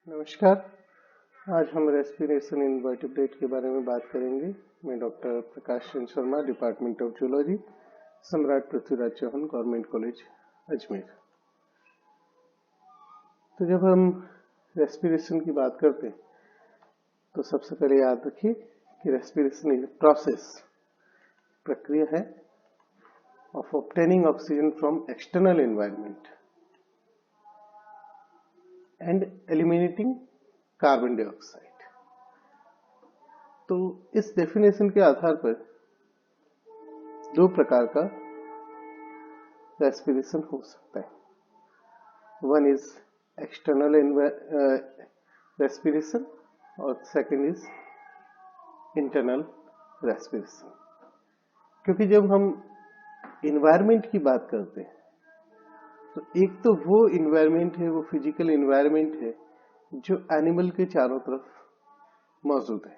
नमस्कार। आज हम रेस्पिरेशन इन वर्टिब्रेट के बारे में बात करेंगे। मैं doctor Prakash Chandra Sharma, department of zoology, सम्राट पृथ्वीराज चौहान गवर्नमेंट कॉलेज अजमेर। तो जब हम रेस्पिरेशन की बात करते हैं तो सबसे पहले याद रखिए कि रेस्पिरेशन इज प्रोसेस, प्रक्रिया है of obtaining oxygen from external environment and eliminating carbon dioxide. तो इस डेफिनेशन के आधार पर दो प्रकार का रेस्पिरेशन हो सकता है। वन इज एक्सटर्नल रेस्पिरेशन और सेकंड इज इंटरनल रेस्पिरेशन। क्योंकि जब हम इन्वायरमेंट की बात करते हैं तो एक तो वो इन्वायरमेंट है, वो फिजिकल इन्वायरमेंट है जो एनिमल के चारों तरफ मौजूद है,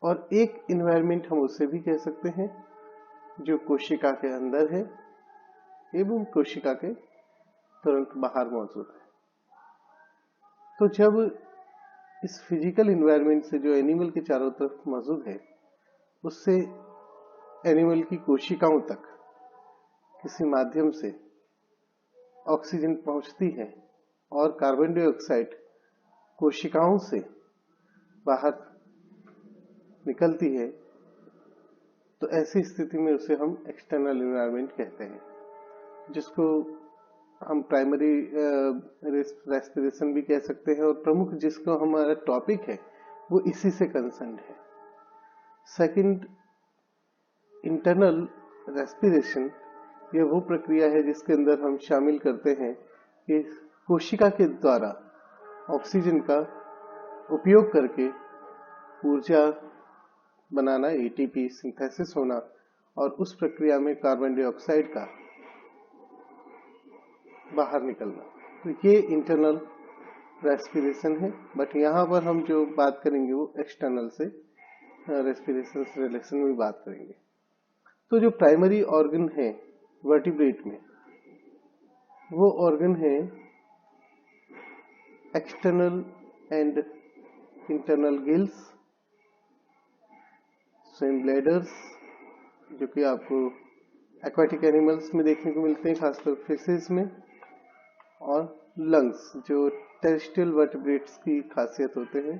और एक इन्वायरमेंट हम उसे भी कह सकते हैं जो कोशिका के अंदर है एवं कोशिका के तुरंत बाहर मौजूद है। तो जब इस फिजिकल इन्वायरमेंट से जो एनिमल के चारों तरफ मौजूद है उससे एनिमल की कोशिकाओं तक किसी माध्यम से ऑक्सीजन पहुंचती है और कार्बन डाइऑक्साइड कोशिकाओं से बाहर निकलती है, तो ऐसी स्थिति में उसे हम एक्सटर्नल एनवायरनमेंट कहते हैं, जिसको हम प्राइमरी रेस्पिरेशन भी कह सकते हैं, और प्रमुख जिसको हमारा टॉपिक है वो इसी से कंसर्न्ड है। सेकंड, इंटरनल रेस्पिरेशन, यह वो प्रक्रिया है जिसके अंदर हम शामिल करते हैं कि कोशिका के द्वारा ऑक्सीजन का उपयोग करके ऊर्जा बनाना, एटीपी सिंथेसिस होना, और उस प्रक्रिया में कार्बन डाइऑक्साइड का बाहर निकलना। तो ये इंटरनल रेस्पिरेशन है। बट यहाँ पर हम जो बात करेंगे वो एक्सटर्नल से रेस्पिरेशन से रिलेशन में बात करेंगे। तो जो प्राइमरी ऑर्गन है वर्टिब्रेट में, वो ऑर्गन है external and internal gills, swim bladders, जो कि आपको एक्वाटिक एनिमल्स में देखने को मिलते हैं, खासकर फिशेस में, और लंग्स जो टेरेस्ट्रियल वर्टिब्रेट्स की खासियत होते हैं।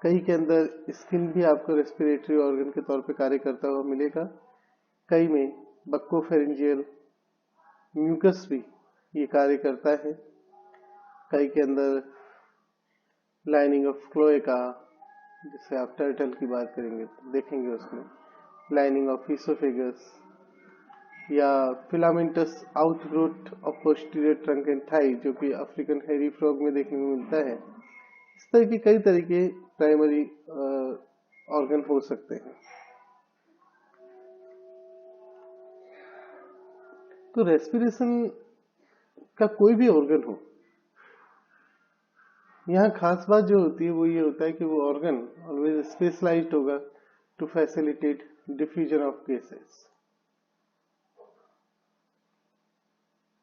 कई के अंदर स्किन भी आपको रेस्पिरेटरी ऑर्गन के तौर पे कार्य करता हुआ मिलेगा। कई में बक्कोफेरेंजियल म्यूकस भी ये कार्य करता है। कई के अंदर लाइनिंग ऑफ क्लोएका, जिससे आप टर्टल की बात करेंगे तो देखेंगे उसमें लाइनिंग ऑफ ईसोफेगस, या filamentous outgrowth of posterior trunk and thigh, जो कि अफ्रीकन हेरी फ्रॉग में देखने को मिलता है। इस तरह के कई तरीके प्राइमरी ऑर्गन हो सकते हैं। तो रेस्पिरेशन का कोई भी ऑर्गन हो, यहाँ खास बात जो होती है वो ये होता है कि वो ऑर्गन ऑलवेज स्पेशलाइज्ड होगा to facilitate diffusion of gases.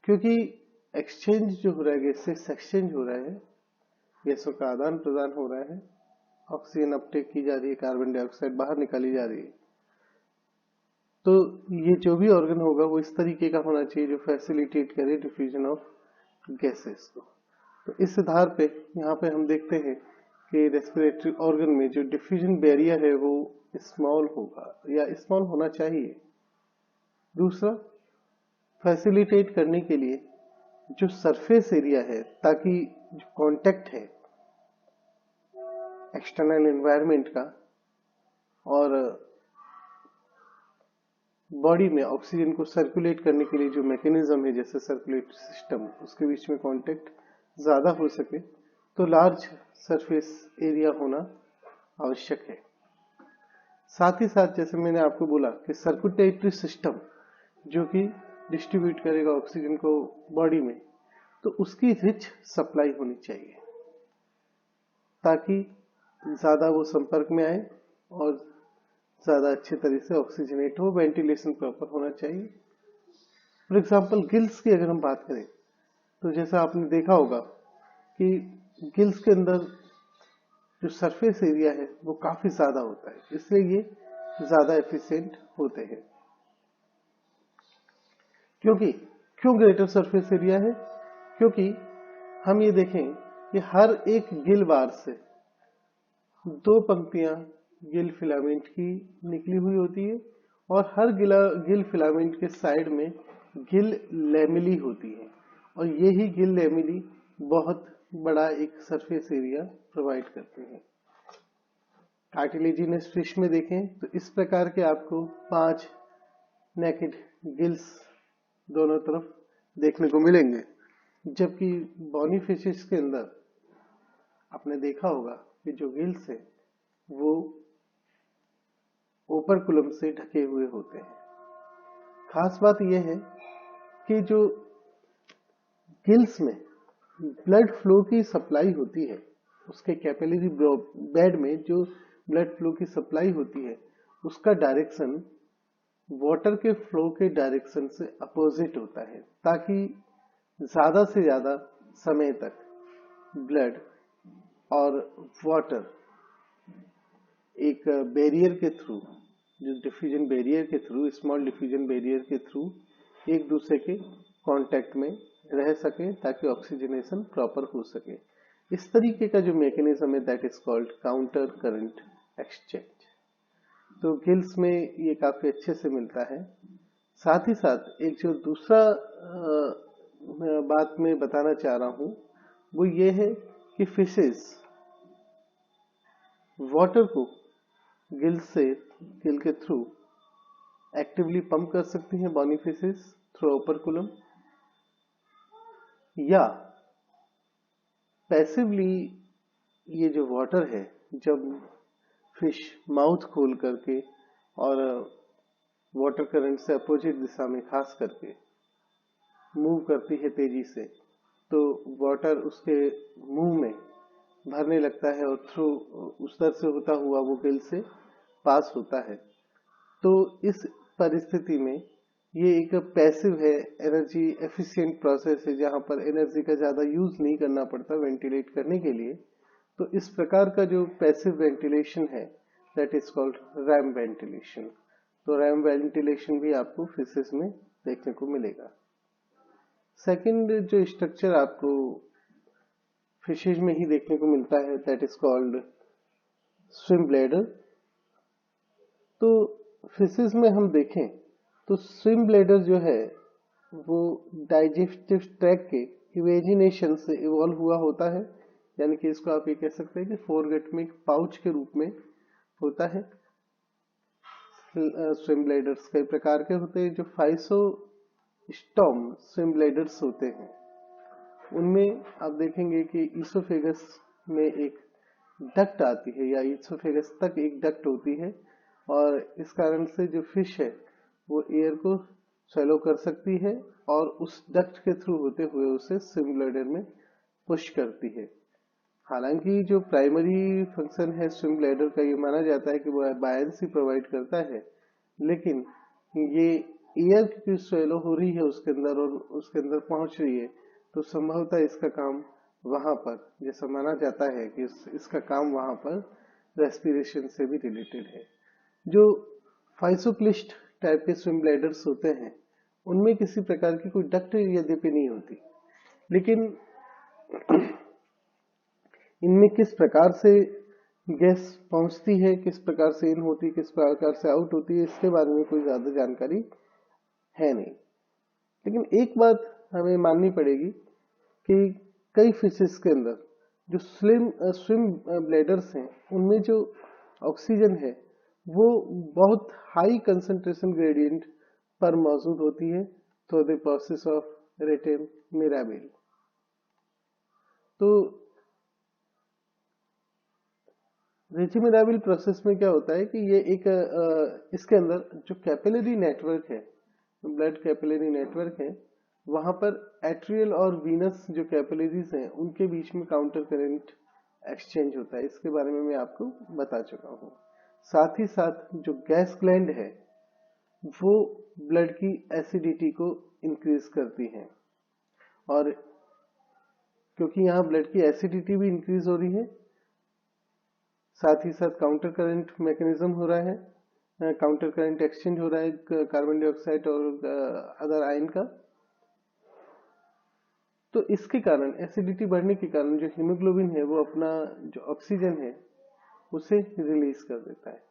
क्योंकि एक्सचेंज जो हो रहा है, गैसेस एक्सचेंज हो रहा है, गैसों का आदान प्रदान हो रहा है, ऑक्सीजन अपटेक की जा रही है, कार्बन डाइऑक्साइड बाहर निकाली जा रही है। तो ये जो भी ऑर्गन होगा वो इस तरीके का होना चाहिए जो फैसिलिटेट करे डिफ्यूजन ऑफ गैसेस को। तो इस आधार पे यहाँ पे हम देखते हैं कि रेस्पिरेटरी ऑर्गन में जो डिफ्यूजन बैरियर है वो स्मॉल होगा या स्मॉल होना चाहिए। दूसरा, फैसिलिटेट करने के लिए जो सरफेस एरिया है, ताकि जो कांटेक्ट है एक्सटर्नल एनवायरनमेंट का और बॉडी में ऑक्सीजन को सर्कुलेट करने के लिए जो मैकेनिज्म है, जैसे सर्कुलेटरी सिस्टम, उसके बीच में कांटेक्ट ज्यादा हो सके, तो लार्ज सरफेस एरिया होना आवश्यक है। साथ ही साथ जैसे मैंने आपको बोला कि सर्कुलेटरी सिस्टम जो कि डिस्ट्रीब्यूट करेगा ऑक्सीजन को बॉडी में, तो उसकी रिच सप्लाई होनी चाहिए ताकि ज्यादा वो संपर्क में आए और ज्यादा अच्छे तरह से ऑक्सीजनेट हो। वेंटिलेशन प्रॉपर होना चाहिए। फॉर एग्जाम्पल गिल्स की अगर हम बात करें तो जैसा आपने देखा होगा कि गिल्स के अंदर जो सरफेस एरिया है वो काफी ज्यादा होता है, इसलिए ये ज्यादा एफिशिएंट होते हैं। क्यों ग्रेटर सरफेस एरिया है? क्योंकि हम ये देखें कि हर एक गिल बार से 2 पंक्तियां गिल फिलामेंट की निकली हुई होती है और हर गिल फिलामेंट के साइड में गिल लैमेली होती है, और यही गिल लैमेली बहुत बड़ा एक सरफेस एरिया प्रोवाइड करते हैं। कार्टिलेजिनस फिश में देखें तो इस प्रकार के आपको 5 नेकेड गिल्स दोनों तरफ देखने को मिलेंगे, जबकि बॉनी फिशेस के अंदर आपने देखा होगा कि जो गिल्स है वो ओपरकुलम से ढके हुए होते हैं। खास बात यह है कि जो गिल्स में ब्लड फ्लो की सप्लाई होती है, उसके कैपिलरी बेड में जो ब्लड फ्लो की सप्लाई होती है उसका डायरेक्शन वाटर के फ्लो के डायरेक्शन से अपोजिट होता है, ताकि ज्यादा से ज्यादा समय तक ब्लड और वाटर एक बैरियर के थ्रू, जो डिफ्यूजन बैरियर के थ्रू, स्मॉल डिफ्यूजन बैरियर के थ्रू एक दूसरे के कांटेक्ट में रह सके, ताकि ऑक्सीजनेशन प्रॉपर हो सके। इस तरीके का जो मैकेनिज्म है that is called counter current exchange. तो गिल्स में ये काफी अच्छे से मिलता है। साथ ही साथ एक जो दूसरा बात मैं बताना चाह रहा हूं वो ये है कि फिशेस वाटर को गिल के थ्रू एक्टिवली पंप कर सकती हैं, बॉनी फिशेस थ्रू ओपरकुलम, या पैसिवली ये जो वाटर है जब फिश माउथ खोल करके और वाटर करंट से अपोजिट दिशा में खास करके मूव करती है तेजी से, तो वाटर उसके मुंह में भरने लगता है और थ्रू उस तरह से होता हुआ वो गिल से पास होता है। तो इस परिस्थिति में ये एक पैसिव है, एनर्जी एफिशिएंट प्रोसेस है, जहां पर एनर्जी का ज्यादा यूज नहीं करना पड़ता वेंटिलेट करने के लिए। तो इस प्रकार का जो पैसिव वेंटिलेशन है that is called RAM ventilation. तो रैम वेंटिलेशन भी आपको फिशेस में देखने को मिलेगा। सेकंड जो स्ट्रक्चर आपको फिशेज में ही देखने को मिलता है that is called swim bladder. तो फिशेज में हम देखें तो स्विम ब्लैडर जो है वो डाइजेस्टिव ट्रैक्ट के इवेजिनेशन से इवॉल्व हुआ होता है, यानी कि इसको आप ये कह सकते हैं कि फोरगट में एक पाउच के रूप में होता है। स्विम ब्लैडर्स कई प्रकार के होते हैं। जो फाइसोस्टॉम स्विम ब्लैडर्स होते हैं उनमें आप देखेंगे कि ईसोफेगस में एक डक्ट आती है, या ईसोफेगस तक एक डक्ट होती है, और इस कारण से जो फिश है वो एयर को स्वेलो कर सकती है और उस डक्ट के थ्रू होते हुए उसे स्विम ब्लैडर में पुश करती है। हालांकि जो प्राइमरी फंक्शन है स्विम ब्लैडर का, ये माना जाता है कि वो बायंसी प्रोवाइड करता है, लेकिन ये एयर की स्वेलो हो रही है उसके अंदर और उसके अंदर पहुंच रही है, तो संभवतः इसका काम वहां पर, जैसा माना जाता है कि इसका काम वहां पर रेस्पिरेशन से भी रिलेटेड है। जो फाइसोक्लिस्ट टाइप के स्विम ब्लैडर्स होते हैं उनमें किसी प्रकार की कोई डक्ट यद्यपि नहीं होती, लेकिन इनमें किस प्रकार से गैस पहुंचती है, किस प्रकार से इन होती है, किस प्रकार से आउट होती है, इसके बारे में कोई ज्यादा जानकारी है नहीं। लेकिन एक बात हमें माननी पड़ेगी कि कई फिशेस के अंदर जो स्विम ब्लैडर्स हैं उनमें जो ऑक्सीजन है वो बहुत हाई कंसंट्रेशन ग्रेडियंट पर मौजूद होती है थ्रू द प्रोसेस ऑफ रेटिन मिराबिल। तो रेटिन मिराबिल प्रोसेस में क्या होता है कि ये एक इसके अंदर जो कैपिलरी नेटवर्क है, ब्लड कैपिलरी नेटवर्क है, वहां पर एट्रियल और वीनस जो कैपिलरीज हैं उनके बीच में काउंटर करंट एक्सचेंज होता है। इसके बारे में मैं आपको बता चुका हूं। साथ ही साथ जो गैस ग्लैंड है वो ब्लड की एसिडिटी को इंक्रीज करती है, और क्योंकि यहाँ ब्लड की एसिडिटी भी इंक्रीज हो रही है, साथ ही साथ काउंटर करंट मैकेनिज्म हो रहा है, काउंटर करंट एक्सचेंज हो रहा है कार्बन डाइऑक्साइड और अदर आयन का। तो इसके कारण, एसिडिटी बढ़ने के कारण जो हीमोग्लोबिन है वो अपना जो ऑक्सीजन है उसे रिलीज कर देता है,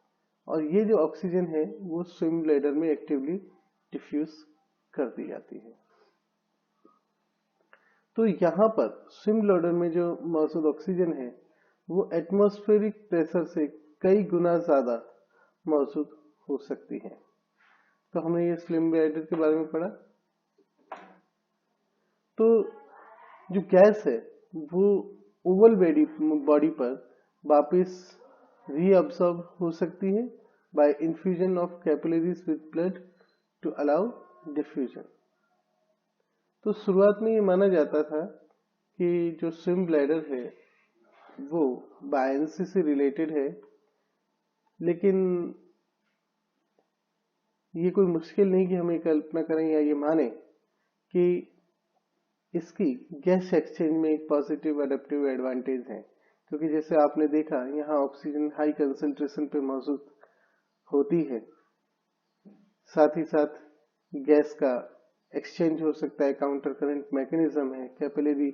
और ये जो ऑक्सीजन है वो स्विम ब्लैडर में एक्टिवली डिफ्यूज कर दी जाती है। तो यहाँ पर स्विम ब्लैडर में जो मौजूद ऑक्सीजन है वो एटमॉस्फेरिक प्रेशर से कई गुना ज्यादा मौजूद हो सकती है। तो हमने ये स्विम ब्लैडर के बारे में पढ़ा। तो जो गैस है वो ओवल बॉडी पर वापस रीअब्सॉर्ब हो सकती है by infusion of capillaries with blood to allow diffusion. तो शुरुआत में ये माना जाता था कि जो स्विम ब्लैडर है वो बायंसी से रिलेटेड है, लेकिन ये कोई मुश्किल नहीं कि हम ये कल्पना करें या ये माने कि इसकी गैस एक्सचेंज में एक पॉजिटिव एडेप्टिव एडवांटेज है, क्योंकि जैसे आपने देखा यहाँ ऑक्सीजन हाई कंसंट्रेशन पे मौजूद होती है, साथ ही साथ गैस का एक्सचेंज हो सकता है, काउंटर करंट मैकेनिज्म है, कैपिलरी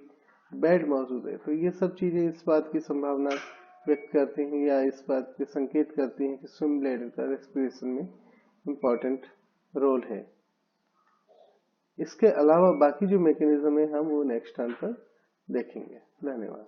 बेड मौजूद है। तो ये सब चीजें इस बात की संभावना व्यक्त करती हैं या इस बात के संकेत करती हैं कि स्विम ब्लैडर का रेस्पिरेशन में इम्पोर्टेंट रोल है। इसके अलावा बाकी जो मैकेनिज्म है हम वो नेक्स्ट टाइम पर देखेंगे। धन्यवाद।